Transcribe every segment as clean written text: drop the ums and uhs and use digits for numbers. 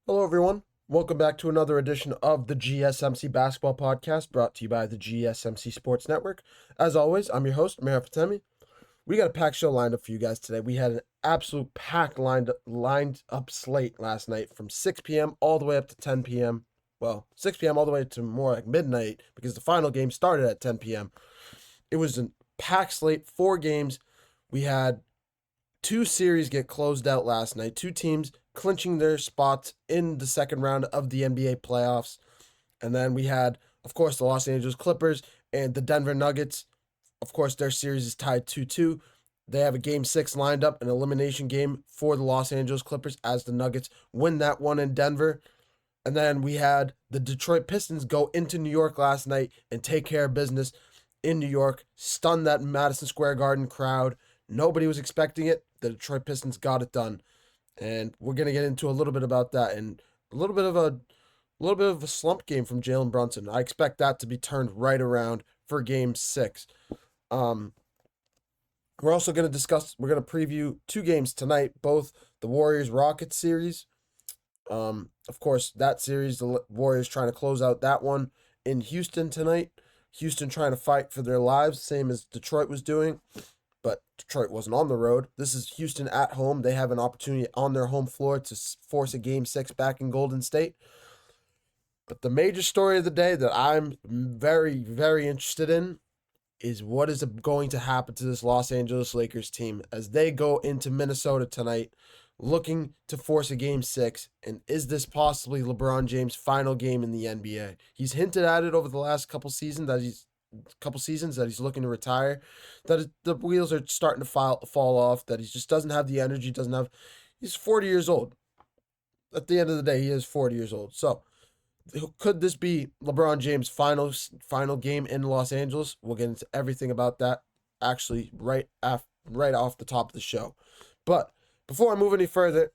Hello, everyone. Welcome back to another edition of the GSMC Basketball Podcast, brought to you by the GSMC Sports Network. As always, I'm your host, Meher Fatemi. We got a packed show lined up for you guys today. We had an absolute packed lined up slate last night from 6 p.m. all the way up to 10 p.m. Well, 6 p.m. all the way to more like midnight because the final game started at 10 p.m. It was a packed slate, 4 games. We had 2 series get closed out last night, 2 teams clinching their spots in the second round of the NBA playoffs. And then we had, of course, the Los Angeles Clippers and the Denver Nuggets. Of course, their series is tied 2-2. They have a game 6 lined up, an elimination game for the Los Angeles Clippers as the Nuggets win that one in Denver. And then we had the Detroit Pistons go into New York last night and take care of business in New York, stun that Madison Square Garden crowd. Nobody was expecting it. The Detroit Pistons got it done. And we're going to get into a little bit about that and a little bit of a slump game from Jalen Brunson. I expect that to be turned right around for game 6. We're also going to preview 2 games tonight, both the Warriors-Rockets series. Of course, that series, the Warriors trying to close out that one in Houston tonight. Houston trying to fight for their lives, same as Detroit was doing. But Detroit wasn't on the road. This is Houston at home. They have an opportunity on their home floor to force a game 6 back in Golden State. But the major story of the day that I'm very, very interested in is what is going to happen to this Los Angeles Lakers team as they go into Minnesota tonight looking to force a game 6. And is this possibly LeBron James' final game in the NBA? He's hinted at it over the last couple seasons that he's looking to retire, that the wheels are starting to fall off, that he just doesn't have the energy, he's 40 years old. At the end of the day, he is 40 years old. So could this be LeBron James' final game in Los Angeles? We'll get into everything about that actually right off the top of the show. But before I move any further,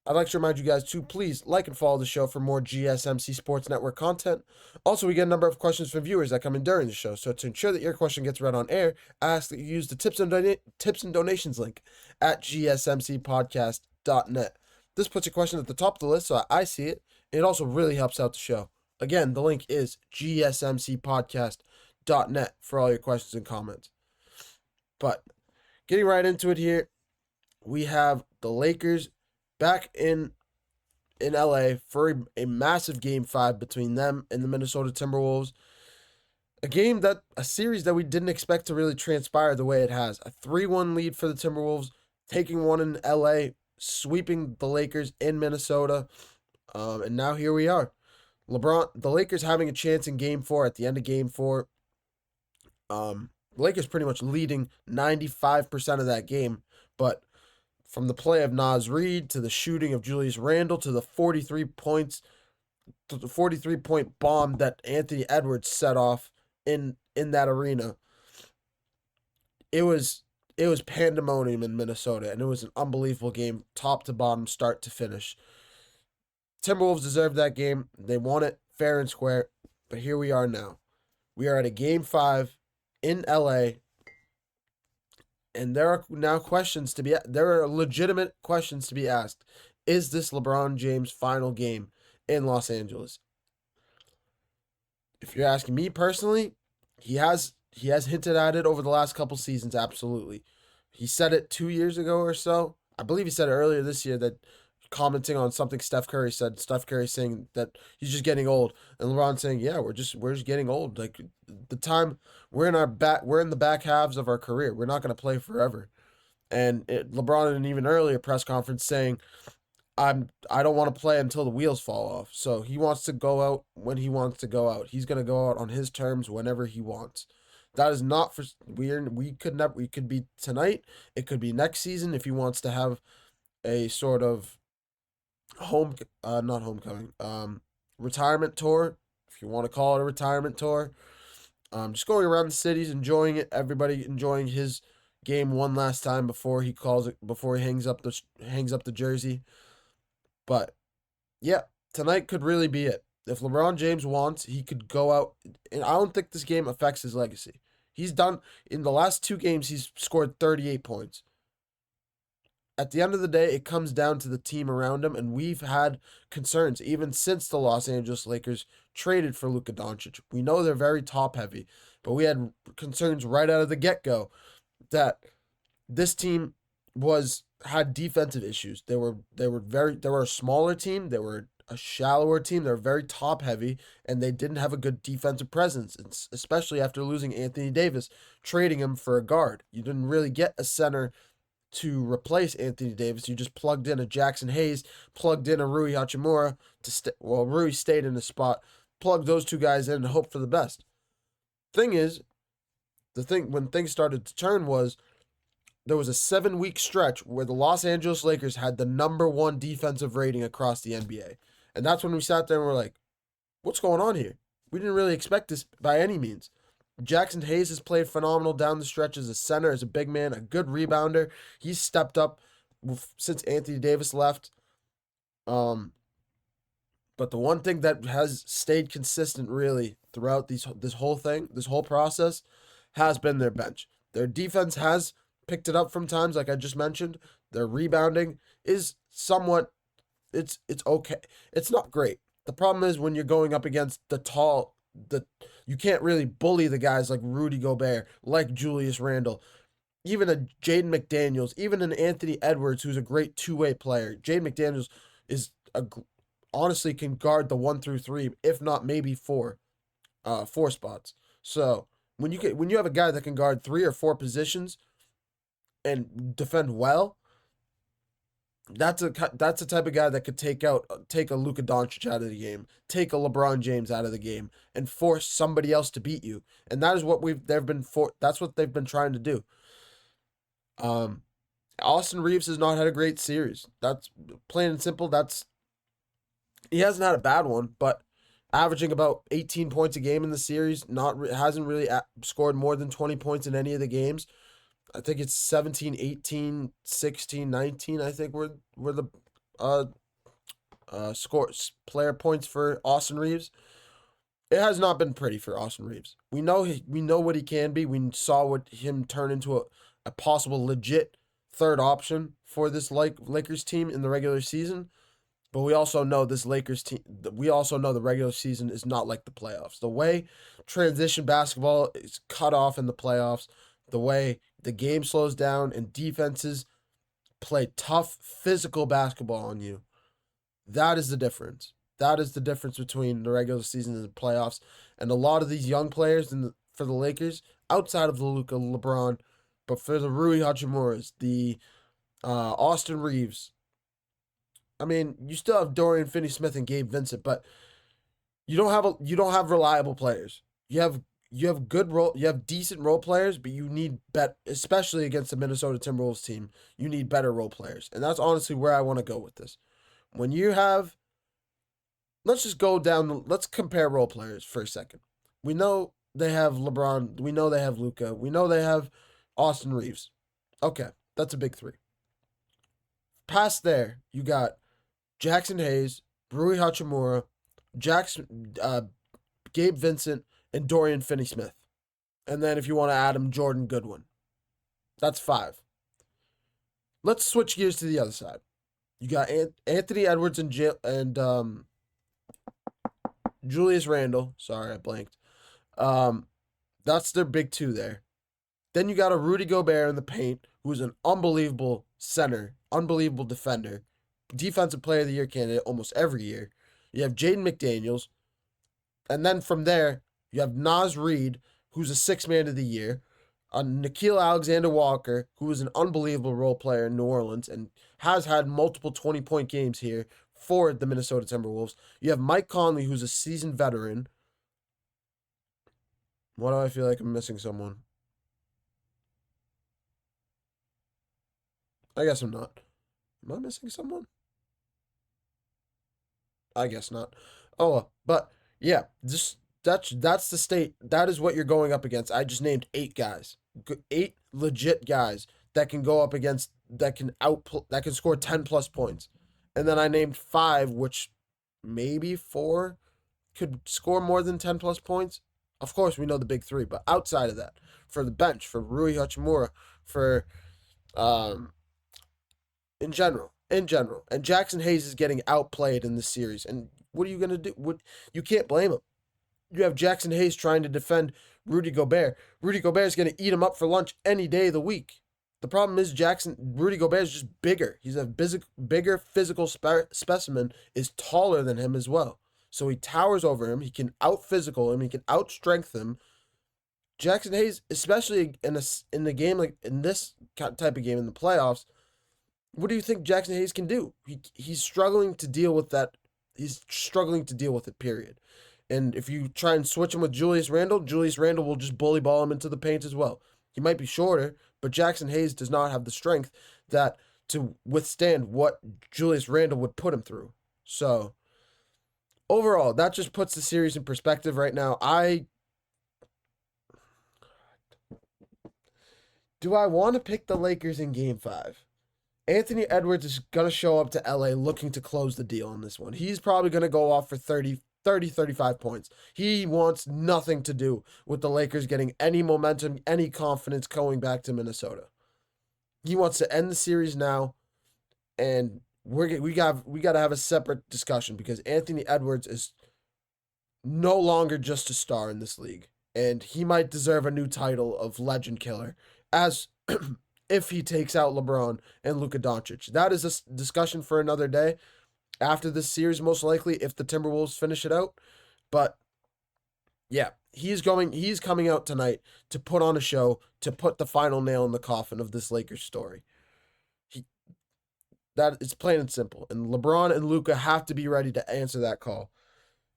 I'd like to remind you guys to please like and follow the show for more GSMC Sports Network content. Also, we get a number of questions from viewers that come in during the show. So to ensure that your question gets read on air, I ask that you use the tips and donations link at gsmcpodcast.net. This puts your question at the top of the list so I see it. It also really helps out the show. Again, the link is gsmcpodcast.net for all your questions and comments. But getting right into it here, we have the Lakers back in LA for a massive game 5 between them and the Minnesota Timberwolves. A series that we didn't expect to really transpire the way it has. A 3-1 lead for the Timberwolves, taking one in LA, sweeping the Lakers in Minnesota. And now here we are. The Lakers having a chance in game 4 at the end of game 4. The Lakers pretty much leading 95% of that game, but from the play of Naz Reid to the shooting of Julius Randle to the 43 points, to the 43-point bomb that Anthony Edwards set off in that arena, it was pandemonium in Minnesota, and it was an unbelievable game, top to bottom, start to finish. Timberwolves deserved that game. They won it fair and square, but here we are now. We are at a game 5 in LA. And there are legitimate questions to be asked. Is this LeBron James' final game in Los Angeles? If you're asking me personally, he has hinted at it over the last couple seasons, absolutely. He said it 2 years ago or so. I believe he said it earlier this year, that commenting on something Steph Curry said. Steph Curry saying that he's just getting old, and LeBron saying, "Yeah, we're just getting old. Like the time we're in the back halves of our career. We're not going to play forever." And LeBron in an even earlier press conference saying, I don't want to play until the wheels fall off." So he wants to go out when he wants to go out. He's going to go out on his terms whenever he wants. That is not for we could be tonight. It could be next season if he wants to have a sort of retirement tour, if you want to call it a retirement tour. Just going around the cities, enjoying it. Everybody enjoying his game one last time before he hangs up the jersey. But yeah, tonight could really be it. If LeBron James wants, he could go out, and I don't think this game affects his legacy. He's done in the last 2 games. He's scored 38 points. at the end of the day, it comes down to the team around him, and we've had concerns even since the Los Angeles Lakers traded for Luka Dončić. We know they're very top heavy, but we had concerns right out of the get-go that this team had defensive issues. They were a smaller team, they were a shallower team, they were very top heavy, and they didn't have a good defensive presence, especially after losing Anthony Davis, trading him for a guard. You didn't really get a center to replace Anthony Davis. You just plugged in a Jackson Hayes, plugged in a Rui Hachimura Rui stayed in the spot, plugged those two guys in and hope for the best. Thing is, when things started to turn was there was a 7-week stretch where the Los Angeles Lakers had the #1 defensive rating across the NBA. And that's when we sat there and we're like, what's going on here? We didn't really expect this by any means. Jackson Hayes has played phenomenal down the stretch as a center, as a big man, a good rebounder. He's stepped up since Anthony Davis left. But the one thing that has stayed consistent really throughout this whole process, has been their bench. Their defense has picked it up from times, like I just mentioned. Their rebounding is somewhat, it's okay. It's not great. The problem is when you're going up against you can't really bully the guys like Rudy Gobert, like Julius Randle, even a Jaden McDaniels, even an Anthony Edwards, who's a great two-way player. Jaden McDaniels honestly can guard the 1 through 3, if not maybe 4 spots. So when you have a guy that can guard 3 or 4 positions and defend well, that's the type of guy that could take a Luka Dončić out of the game, take a LeBron James out of the game, and force somebody else to beat you. And that is what that's what they've been trying to do. Austin Reeves has not had a great series. That's plain and simple. He hasn't had a bad one, but averaging about 18 points a game in the series, hasn't really scored more than 20 points in any of the games. I think it's 17, 18, 16, 19, I think were the player points for Austin Reeves. It has not been pretty for Austin Reeves. We know what he can be. We saw him turn into a possible legit third option for this Lakers team in the regular season. But we also know this Lakers team. We also know the regular season is not like the playoffs. The way transition basketball is cut off in the playoffs, the way the game slows down and defenses play tough, physical basketball on you, that is the difference. That is the difference between the regular season and the playoffs. And a lot of these young players for the Lakers, outside of the Luka, LeBron, but for the Rui Hachimuras, the Austin Reeves. I mean, you still have Dorian Finney-Smith and Gabe Vincent, but you don't have reliable players. You have decent role players, but you need especially against the Minnesota Timberwolves team, you need better role players. And that's honestly where I want to go with this. When you have, let's compare role players for a second. We know they have LeBron, we know they have Luka, we know they have Austin Reeves. Okay, that's a big 3. Past there, you got Jackson Hayes, Rui Hachimura, Gabe Vincent, and Dorian Finney-Smith. And then if you want to add him, Jordan Goodwin. That's 5. Let's switch gears to the other side. You got Anthony Edwards and Julius Randle. Sorry, I blanked. That's their big 2 there. Then you got a Rudy Gobert in the paint, who's an unbelievable center, unbelievable defender, defensive player of the year candidate almost every year. You have Jaden McDaniels. And then from there, you have Naz Reid, who's a 6th man of the year. Nickeil Alexander-Walker, who is an unbelievable role player in New Orleans and has had multiple 20-point games here for the Minnesota Timberwolves. You have Mike Conley, who's a seasoned veteran. Why do I feel like I'm missing someone? I guess I'm not. Am I missing someone? I guess not. Oh, but yeah, that's the state. That is what you're going up against. I just named 8 guys, 8 legit guys that can go up against that can score 10+ points, and then I named 5, which maybe 4 could score more than 10+ points. Of course, we know the big 3, but outside of that, for the bench, for Rui Hachimura, for in general. And Jackson Hayes is getting outplayed in this series. And what are you going to do? You can't blame him. You have Jackson Hayes trying to defend Rudy Gobert. Rudy Gobert is going to eat him up for lunch any day of the week. The problem is Rudy Gobert is just bigger. He's a bigger physical specimen, is taller than him as well. So he towers over him. He can out-physical him. He can out-strength him. Jackson Hayes, especially in the game, like in this type of game in the playoffs, what do you think Jackson Hayes can do? He's struggling to deal with that. He's struggling to deal with it, period. And if you try and switch him with Julius Randle will just bully ball him into the paint as well. He might be shorter, but Jackson Hayes does not have the strength to withstand what Julius Randle would put him through. So, overall, that just puts the series in perspective right now. Do I want to pick the Lakers in Game 5? Anthony Edwards is going to show up to LA looking to close the deal on this one. He's probably going to go off for 35 points. He wants nothing to do with the Lakers getting any momentum, any confidence going back to Minnesota. He wants to end the series now, and we got to have a separate discussion because Anthony Edwards is no longer just a star in this league, and he might deserve a new title of legend killer as if he takes out LeBron and Luka Dončić. That is a discussion for another day after this series, most likely, if the Timberwolves finish it out. But yeah, he's coming out tonight to put on a show, to put the final nail in the coffin of this Lakers story. That is plain and simple. And LeBron and Luka have to be ready to answer that call.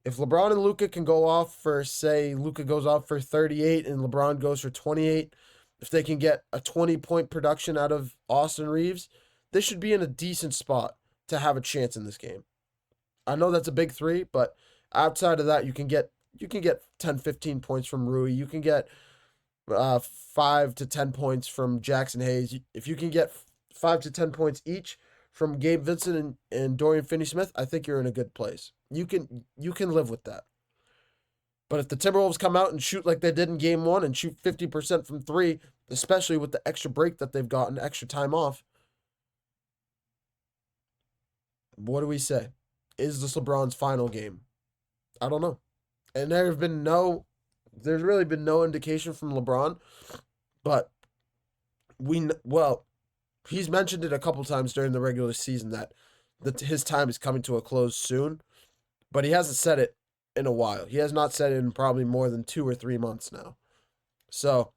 If LeBron and Luka can go off for, say, Luka goes off for 38 and LeBron goes for 28, if they can get a 20-point production out of Austin Reeves, they should be in a decent spot to have a chance in this game. I know that's a big three, but outside of that, you can get 10, 15 points from Rui. You can get 5 to 10 points from Jackson Hayes. If you can get 5 to 10 points each from Gabe Vincent and Dorian Finney-Smith, I think you're in a good place. You can live with that. But if the Timberwolves come out and shoot like they did in Game 1 and shoot 50% from 3, especially with the extra break that they've gotten, extra time off, what do we say? Is this LeBron's final game? I don't know. And there's really been no indication from LeBron, but he's mentioned it a couple times during the regular season that his time is coming to a close soon, but he hasn't said it in a while. He has not said it in probably more than 2 or 3 months now. So,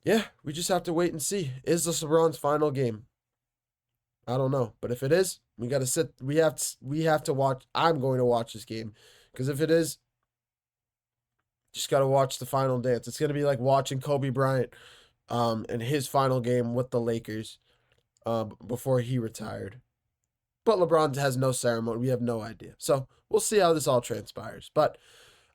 yeah, we just have to wait and see. Is this LeBron's final game? I don't know, but if it is, we got to sit. We have to watch. I'm going to watch this game because if it is, just got to watch the final dance. It's going to be like watching Kobe Bryant in his final game with the Lakers before he retired. But LeBron has no ceremony. We have no idea. So we'll see how this all transpires. But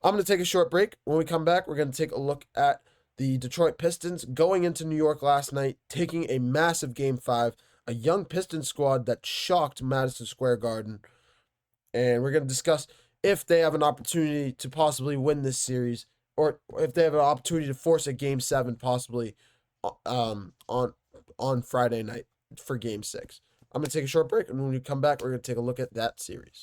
I'm going to take a short break. When we come back, we're going to take a look at the Detroit Pistons going into New York last night, taking a massive Game 5, a young Pistons squad that shocked Madison Square Garden. And we're going to discuss if they have an opportunity to possibly win this series or if they have an opportunity to force a Game 7 possibly on Friday night for Game 6. I'm going to take a short break, and when we come back, we're going to take a look at that series.